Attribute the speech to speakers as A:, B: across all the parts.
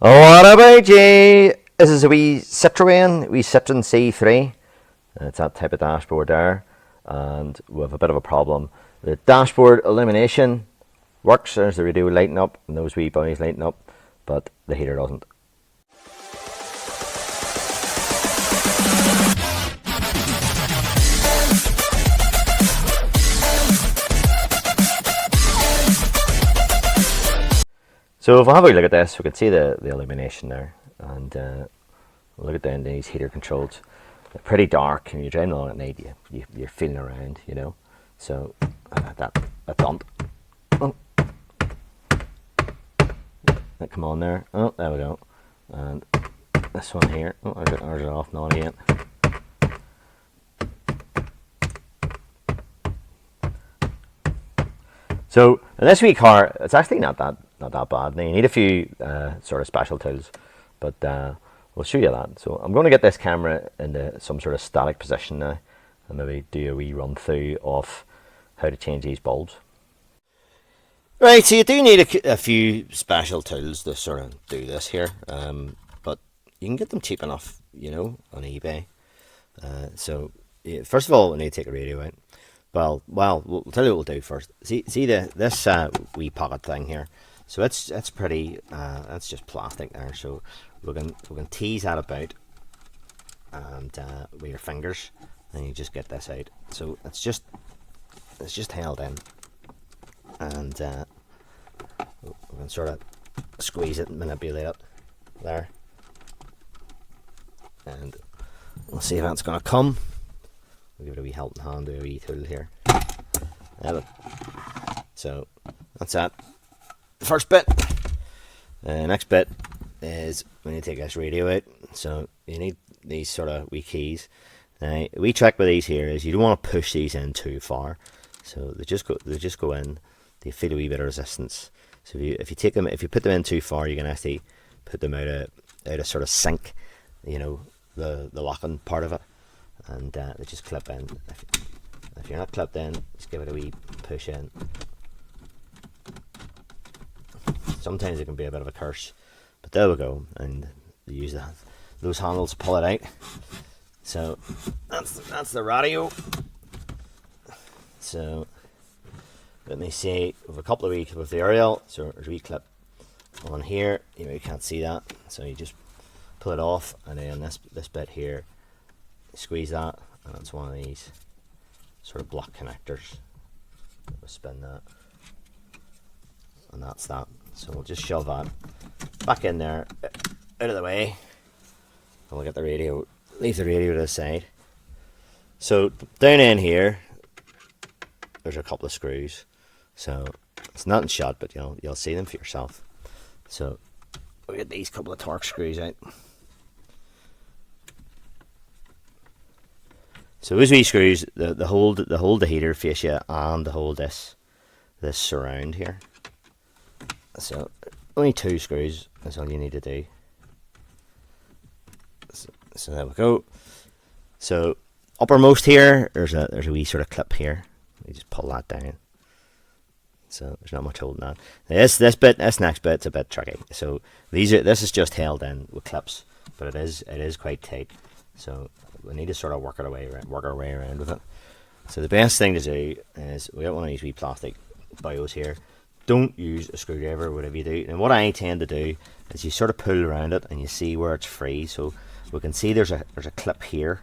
A: What about you? This is a wee Citroen C3. It's that type of dashboard there, and we have a bit of a problem. The dashboard illumination works, there's the radio lighting up, and those wee bunnies lighting up, but the heater doesn't. So if I have a look at this, we can see the illumination there, and look at down these heater controls. They're pretty dark, and you're driving along at night, you're feeling around, you know. So that don't. Oh. That come on there. Oh, there we go. And this one here. Oh, ours are off and on again. So in this wee car, it's actually not that bad. Now you need a few sort of special tools, but we'll show you that. So I'm going to get this camera into some sort of static position now, and maybe do a wee run through of how to change these bulbs. Right, so you do need a few special tools to sort of do this here, but you can get them cheap enough, you know, on eBay. So yeah, first of all, we need to take a radio out. Well, we'll tell you what we'll do first. See this wee pocket thing here. So it's pretty. That's just plastic there. So we can tease that about, and with your fingers, and you just get this out. So it's just held in, and we can sort of squeeze it and manipulate it there, and we'll see if that's going to come. We'll give it a wee helping hand to a wee tool here. So that's that. The first bit. The next bit is when you take this radio out. So you need these sort of wee keys. Now, the wee trick with these here is you don't want to push these in too far. So they just go in. They feel a wee bit of resistance. So if you put them in too far, you can actually put them out of sort of sync. You know, the locking part of it. And they just clip in. If you're not clipped in, just give it a wee push in. Sometimes it can be a bit of a curse, but there we go. And you use those handles to pull it out. So that's the radio. So let me see. With a couple of with the aerial, so there's a wee clip on here. You know, you can't see that, so you just pull it off, and then this bit here. Squeeze that, and it's one of these sort of block connectors. We'll spin that, and that's that. So we'll just shove that back in there, out of the way, and we'll get the radio, leave the radio to the side. So down in here, there's a couple of screws. So it's not in shot, but you'll see them for yourself. So we'll get these couple of Torx screws out. So those wee screws, the hold the heater fascia and the hold this surround here. So only 2 screws is all you need to do. So there we go. So uppermost here, there's a wee sort of clip here. You just pull that down. So there's not much holding that. This next bit's a bit tricky. So this is just held in with clips, but it is quite tight. So we need to sort of work our way around with it. So the best thing to do is we got one of these wee plastic bios here. Don't use a screwdriver, whatever you do. And what I tend to do is you sort of pull around it and you see where it's free. So we can see there's a clip here,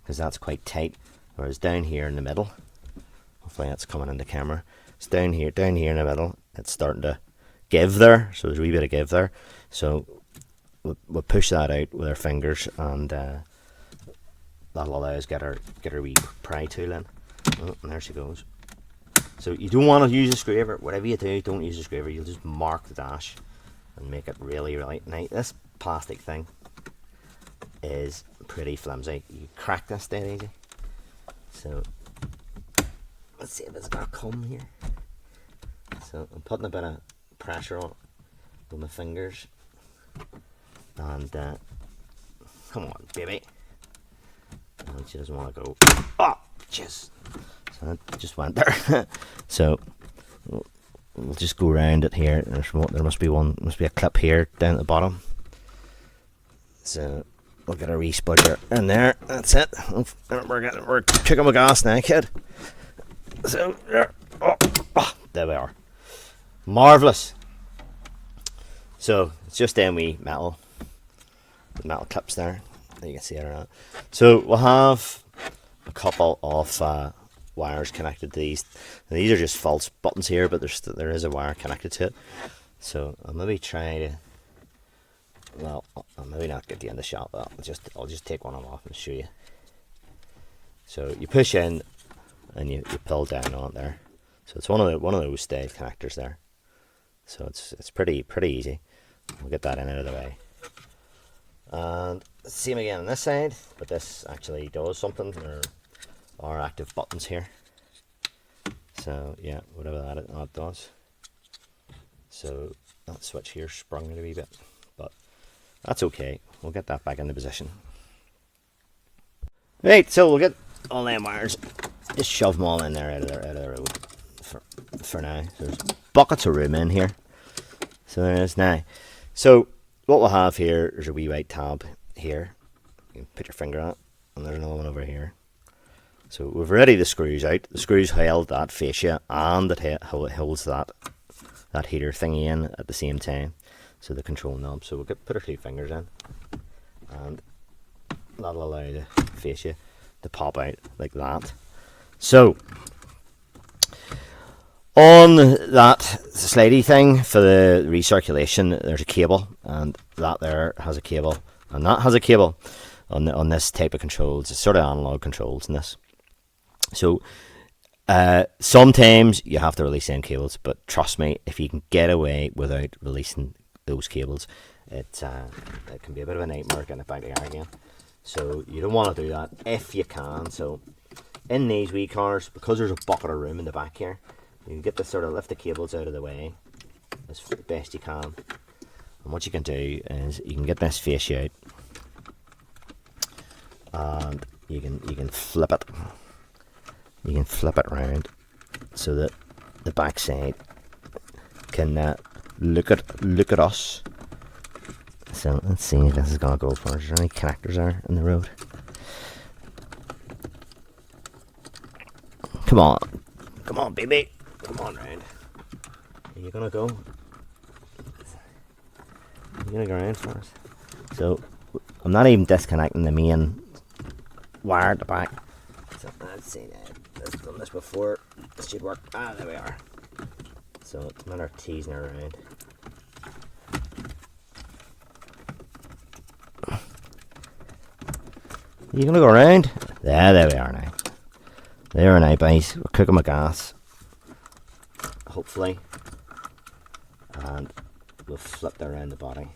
A: because that's quite tight. Whereas down here in the middle, hopefully that's coming in the camera. It's down here in the middle. It's starting to give there. So there's a wee bit of give there. So we'll push that out with our fingers, and that'll allow us get our wee pry tool in. Oh, and there she goes. So you don't want to use a screwdriver. Whatever you do, don't use a screwdriver. You'll just mark the dash and make it really, really nice. This plastic thing is pretty flimsy. You crack this dead easy. So let's see if it's gonna come here. So I'm putting a bit of pressure on it with my fingers, and come on, baby. And she doesn't want to go. Oh, jeez. So that just went there. So we'll just go around it here. There must be a clip here down at the bottom. So we'll get a re-spudger in there. That's it. We're kicking my gas now, kid. So there we are. Marvelous. So it's just them wee metal clips there. You can see it or not. So we'll have a couple of wires connected to these. Now, these are just false buttons here, but there is a wire connected to it. So I'll maybe try to. Well, I'll maybe not get you in the shot, but I'll just take one of them off and show you. So you push in and you pull down on it there. So it's one of those style connectors there. So it's pretty easy. We'll get that in out of the way. And same again on this side, but this actually does something. There are active buttons here. So yeah, whatever that does. So that switch here sprung it a wee bit, but that's okay. We'll get that back into position. Right, so we'll get all them wires. Just shove them all in there out of the road for now. There's buckets of room in here. So there is now. So what we'll have here is a wee white tab here. You can put your finger on it, and there's another one over here. So we've ready the screws out. The screws held that fascia, and it holds that heater thingy in at the same time. So the control knob. So we'll put our 2 fingers in, and that'll allow the fascia to pop out like that. So on that slidey thing for the recirculation, there's a cable, and that there has a cable, and that has a cable on this type of controls. It's sort of analog controls in this. So sometimes you have to release them cables, but trust me, if you can get away without releasing those cables, it can be a bit of a nightmare getting it back together again. So you don't want to do that if you can. So in these wee cars, because there's a bucket of room in the back here, you can get this sort of lift the cables out of the way as best you can. And what you can do is you can get this fascia out, and you can flip it. You can flip it around so that the back side can look at us. So let's see if this is gonna go for us. Is there any connectors there in the road? Come on, baby. Come on, round. Are you gonna go? You're gonna go around for us. So I'm not even disconnecting the main wire at the back. So let's see now. I've done this before. This should work. Ah, there we are. So it's a matter of teasing her around. You gonna go around? There we are now. There and now, boys. We're cooking my gas. Hopefully. And we'll flip that around the body.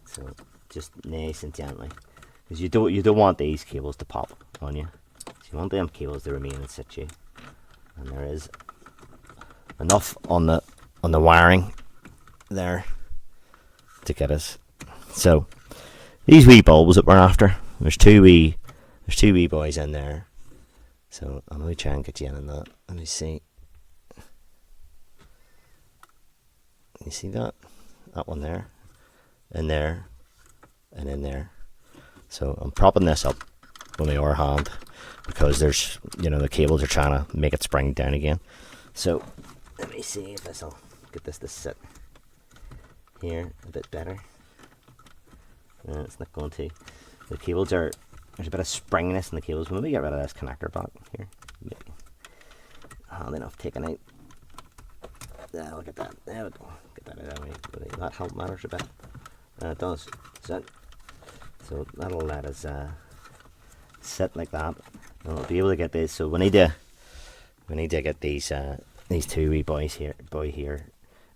A: So just nice and gently. Because you don't want these cables to pop on you. So you want them cables to remain in situ. And there is enough on the wiring there to get us. So these wee bulbs that we're after. There's two wee boys in there. So I'm gonna try and get you in on that. Let me see. You see that? That one there. In there. And in there. So I'm propping this up with my other hand because there's, the cables are trying to make it spring down again. So let me see if this'll get this to sit here a bit better. It's not going to. The cables there's a bit of springiness in the cables. We'll maybe get rid of this connector back here. Maybe. Handy enough taken out. Yeah, look at that. There we go. Get that out of the way. Will that help matters a bit? It does. So that'll let us sit like that. And we'll be able to get this. So we need to get these two wee boy here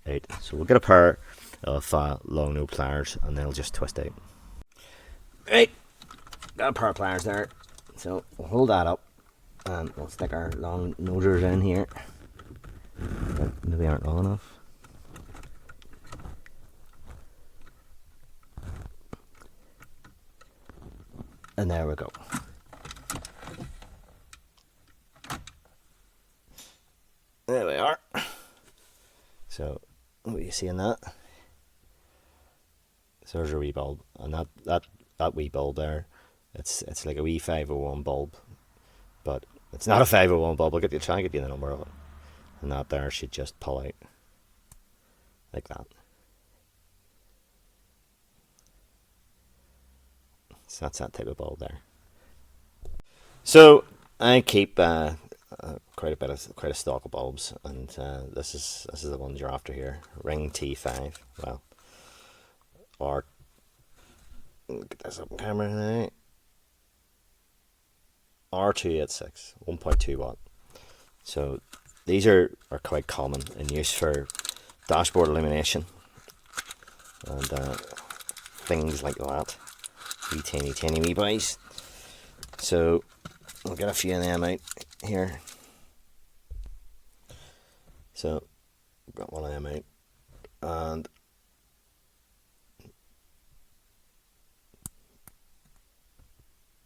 A: out. So we'll get a pair of long nose pliers and they'll just twist out. Right, got a pair of pliers there. So we'll hold that up and we'll stick our long nosers in here. That maybe aren't long enough. And there we go. There we are. seeing that? So there's a wee bulb, and that wee bulb there, it's like a wee 501 bulb, but it's not a 501 bulb. I'll try and get you the number of it, and that there should just pull out like that. So that's that type of bulb there. So I keep quite a stock of bulbs, and this is the ones you're after here. Ring T5. Well, or get this up on camera now. R286, 1.2 watt. So these are quite common in use for dashboard illumination and things like that. Wee tiny wee boys. So I'll get a few of them out here. So I've got one of them out, and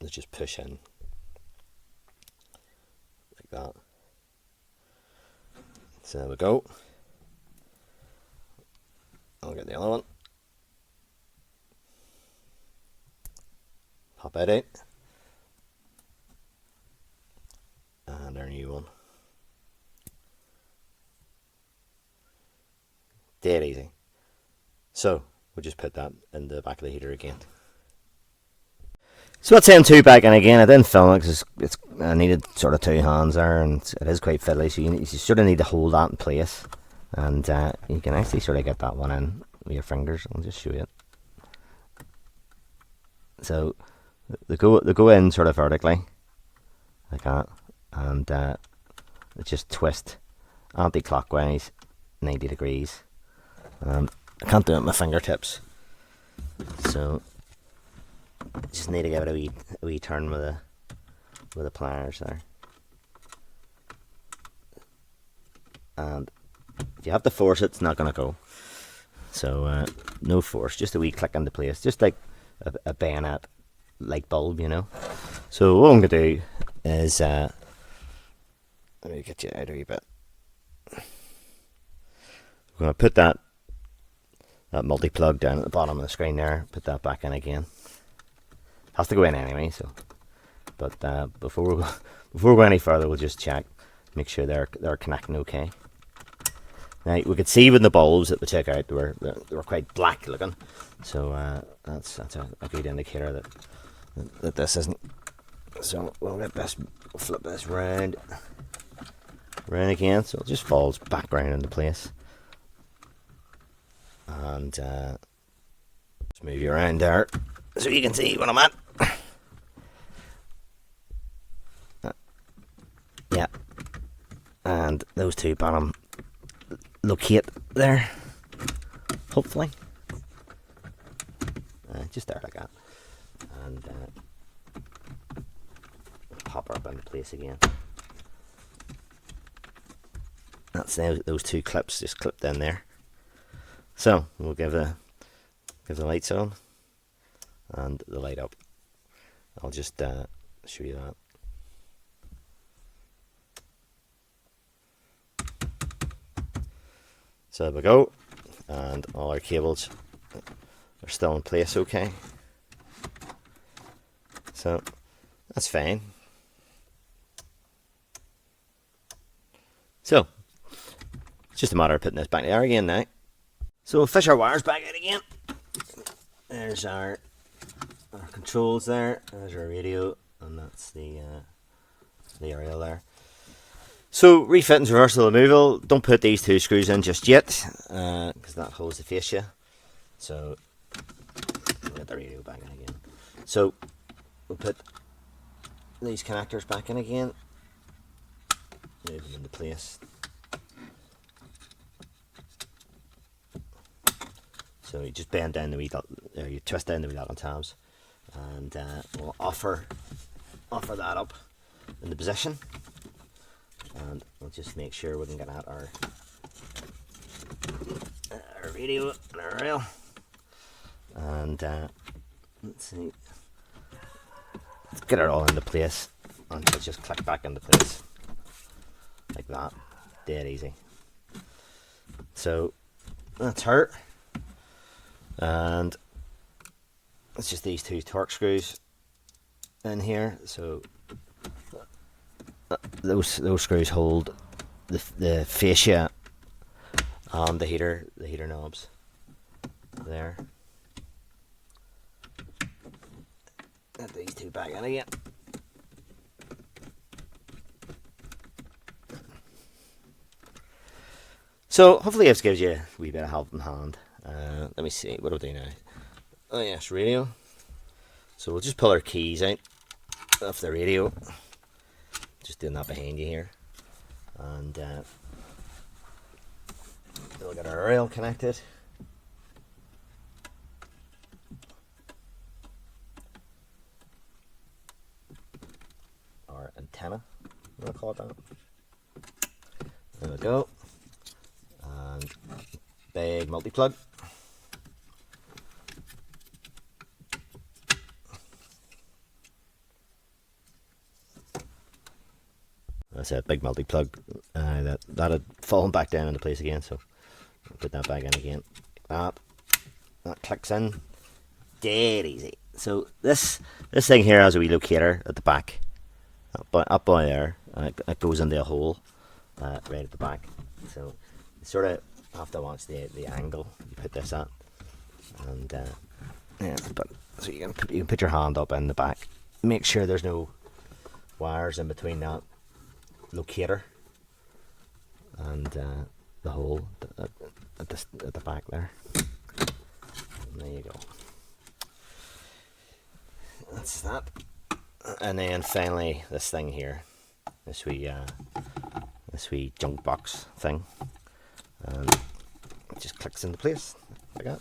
A: let's just push in like that. So there we go. I'll get the other one. Pop it out. And our new one. Dead easy. So we'll just put that in the back of the heater again. So that's M2 back in again. I didn't film it because I needed sort of two hands there, and it is quite fiddly, so you sort of need to hold that in place, and you can actually sort of get that one in with your fingers. I'll just show you it. So they go in sort of vertically like that, and they just twist anti-clockwise 90 degrees. I can't do it with my fingertips, so just need to give it a wee turn with the pliers there. And if you have to force it, it's not going to go. So no force, just a wee click into place, just like a bayonet light bulb, you know. So what I'm going to do is let me get you out a wee bit. I'm going to put that multi-plug down at the bottom of the screen there, put that back in again. Has to go in anyway, so. But before we go any further, we'll just check, make sure they're connecting okay. Now we could see with the bulbs that we took out, they were quite black looking, so that's a good indicator that this isn't. So we'll flip this round again, so it just falls back round into place, and just move you around there so you can see what I'm at. Yeah, and those two bottom locate there, hopefully. Just there like that, and pop her up into place again. That's those two clips just clipped in there. So we'll give the lights on and the light up. I'll just show you that. So there we go, and all our cables are still in place okay. So that's fine. So it's just a matter of putting this back there again now. So we'll fish our wires back out again. There's our controls there, there's our radio, and that's the aerial there. So refit and reversal removal, don't put these two screws in just yet, because that holds the fascia. So we'll get the radio back in again. So we'll put these connectors back in again, move them into place. So you just bend down the wheel, or you twist down the wheel on tabs, and we'll offer that up in the position. And we'll just make sure we can get at our radio and our rail. And let's see, let's get it all into place, and let's just click back into place like that, dead easy. So that's her. And it's just these two torque screws in here. So those screws hold the fascia and the heater knobs there. Get these two back in again. So hopefully this gives you a wee bit of helping hand. Let me see, what do I do now? Oh yes, radio. So we'll just pull our keys out of the radio. Just doing that behind you here. And we'll get our rail connected. Our antenna, I'm going to call it that. There we go. And big multi-plug. That's a big multi-plug. That had fallen back down into place again, so I'll put that back in again. Like that clicks in. Dead easy. So this thing here has a wee locator at the back, up by there, and it goes into a hole right at the back. So you sort of have to watch the angle you put this at, and yeah. But so you can put your hand up in the back. Make sure there's no wires in between that locator and the hole at the back there. And there you go. That's that. And then finally this thing here, this wee junk box thing, and it just clicks into place like that.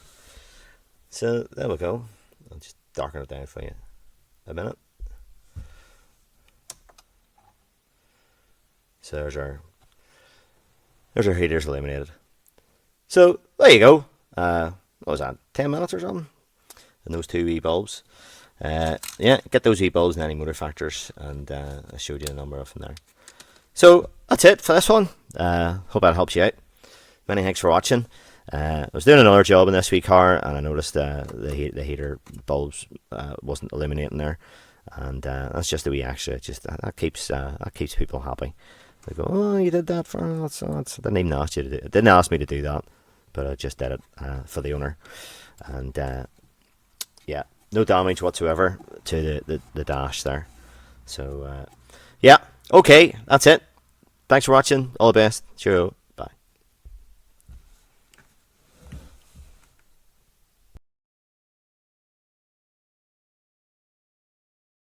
A: So there we go. I'll just darken it down for you a minute. So there's our heaters illuminated. So there you go. What was that? 10 minutes or something? And those two wee bulbs. Yeah, get those wee bulbs in any motor factors, and I showed you the number of them there. So that's it for this one. Hope that helps you out. Many thanks for watching. I was doing another job in this wee car, and I noticed the heater bulbs wasn't illuminating there, and that's just a wee extra. Just that keeps people happy. They go, oh, you did that for us. I didn't even ask you to do it. Didn't ask me to do that, but I just did it for the owner. And yeah, no damage whatsoever to the dash there. So yeah, okay, that's it. Thanks for watching. All the best. Cheerio.